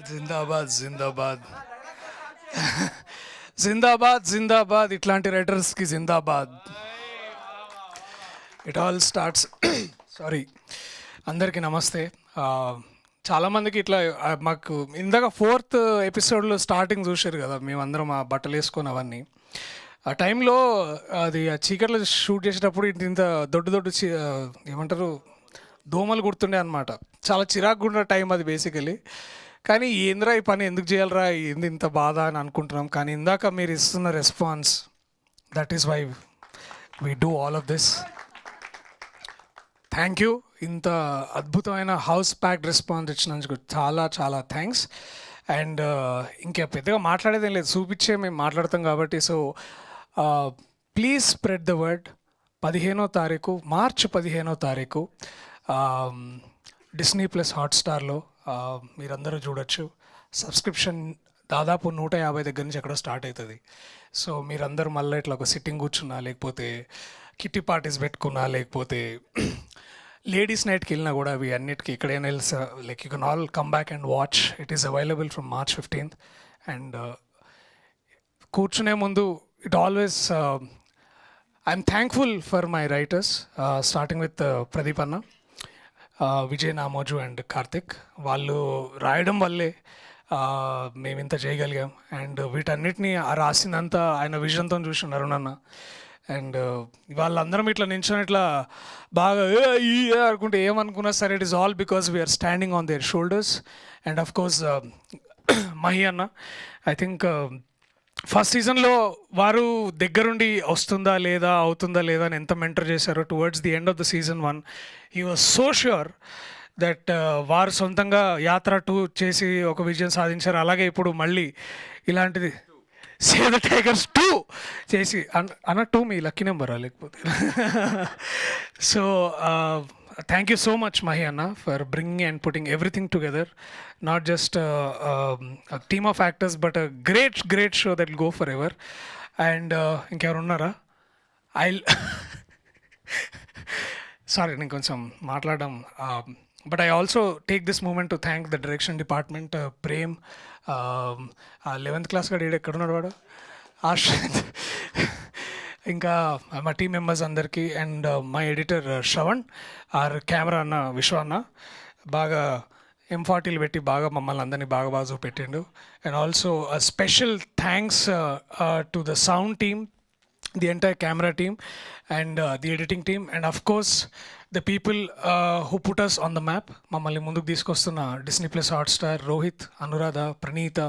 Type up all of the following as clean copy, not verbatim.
జిందాబాద్ జిందాబాద్ జిందాబాద్ జిందాబాద్ ఇట్లాంటి రైటర్స్కి జిందాబాద్. It all starts sorry, అందరికీ నమస్తే. చాలామందికి ఇట్లా మాకు ఇందాక 4th ఎపిసోడ్లో స్టార్టింగ్ చూశారు కదా, మేమందరం ఆ బట్టలు వేసుకొని అవన్నీ. ఆ టైంలో అది ఆ చీకట్లో షూట్ చేసేటప్పుడు ఇంత ఇంత దొడ్డు దొడ్డు ఏమంటారు దోమలు గుర్తుండే అనమాట. చాలా చిరాకుగా ఉన్న టైం అది బేసికలీ. కానీ ఏంద్రా ఈ పని ఎందుకు చేయాలరా, ఏంది ఇంత బాధ అని అనుకుంటున్నాం. కానీ ఇందాక మీరు ఇస్తున్న response, that is why we do all of this. Thank you. ఇంత అద్భుతమైన హౌస్ ప్యాక్డ్ రెస్పాన్స్ ఇచ్చినందుకు చాలా చాలా థ్యాంక్స్. అండ్ ఇంకా పెద్దగా మాట్లాడేదేం లేదు, చూపించే మేము మాట్లాడతాం కాబట్టి. So please spread the word. 15వ తారీఖు, మార్చి 15వ తారీఖు డిస్నీ ప్లస్ హాట్స్టార్లో మీరందరూ చూడొచ్చు. సబ్స్క్రిప్షన్ దాదాపు 150 దగ్గర నుంచి ఎక్కడో స్టార్ట్ అవుతుంది. సో మీరందరూ మళ్ళీ ఇట్లా ఒక సిట్టింగ్ కూర్చున్నా, లేకపోతే కిట్టి పార్టీస్ పెట్టుకున్నా, లేకపోతే లేడీస్ నైట్కి వెళ్ళినా కూడా అవి అన్నిటికీ ఎక్కడైనా వెళ్తా, like you can all come back and watch. It is available from March 15th. And కూర్చునే ముందు it always I'm thankful for my writers, starting with Pradeep అన్న, విజయ్ నామోజు అండ్ కార్తిక్. వాళ్ళు రాయడం వల్లే మేము ఇంత చేయగలిగాం. అండ్ వీటన్నిటిని రాసిందంతా ఆయన విజన్తో చూసి అరుణన్న. అండ్ వాళ్ళందరం ఇట్లా నించొని ఇట్లా బాగా అనుకుంటే ఏమనుకున్నా సరే, it is all because we are standing on their shoulders. And of course Mahi అన్న, ఐ థింక్ ఫస్ట్ సీజన్లో వారు దగ్గరుండి వస్తుందా లేదా, అవుతుందా లేదా అని ఎంత మెంటర్ చేశారో. Towards the end of the season 1 he was so sure that వారు సొంతంగా యాత్ర 2 చేసి ఒక విజయం సాధించారు. అలాగే ఇప్పుడు మళ్ళీ ఇలాంటిది సేవ్ ద టైగర్స్ 2 చేసి అన్న 2 మీ లక్కీ నెంబరా లేకపోతే. So thank you so much Mahi అన్న for bringing and putting everything together. Not just team of actors but great show that will go forever ఎవర్. అండ్ ఇంకెవరు ఉన్నారా? సారీ నేను కొంచెం మాట్లాడడం, but I also take this moment to thank the direction department. Prem, 11th class గడు ఎక్కడున్నాడు వాడు, ఆశ్రిత్, ఇంకా మా టీమ్ మెంబర్స్ అందరికీ. And my editor Shravan, our camera అన్న విశ్వ అన్న బాగా M40 పెట్టి బాగా మమ్మల్ని అందరినీ బాగా చూపెట్టిండు. And also special thanks to the sound team, the entire camera team, and the editing team, and of course the people who put us on the map. మమ్మల్ని ముందుకు తీసుకొస్తున్న Disney plus Hotstar, Rohit, Anuradha, Praneetha,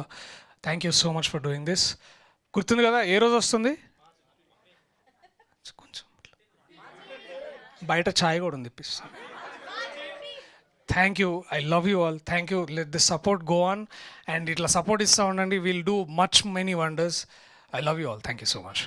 thank you so much for doing this. గుర్తుంది కదా ఏ రోజు వస్తుంది? కొంచెం బయట ఛాయ్ కూడా ఉంది ఇప్పిస్తాను. Thank you, I love you all. Thank you. Let this support go on, and ఇట్లా సపోర్ట్ ఇస్తూ ఉండండి. Will do much many wonders. I love you all. Thank you so much.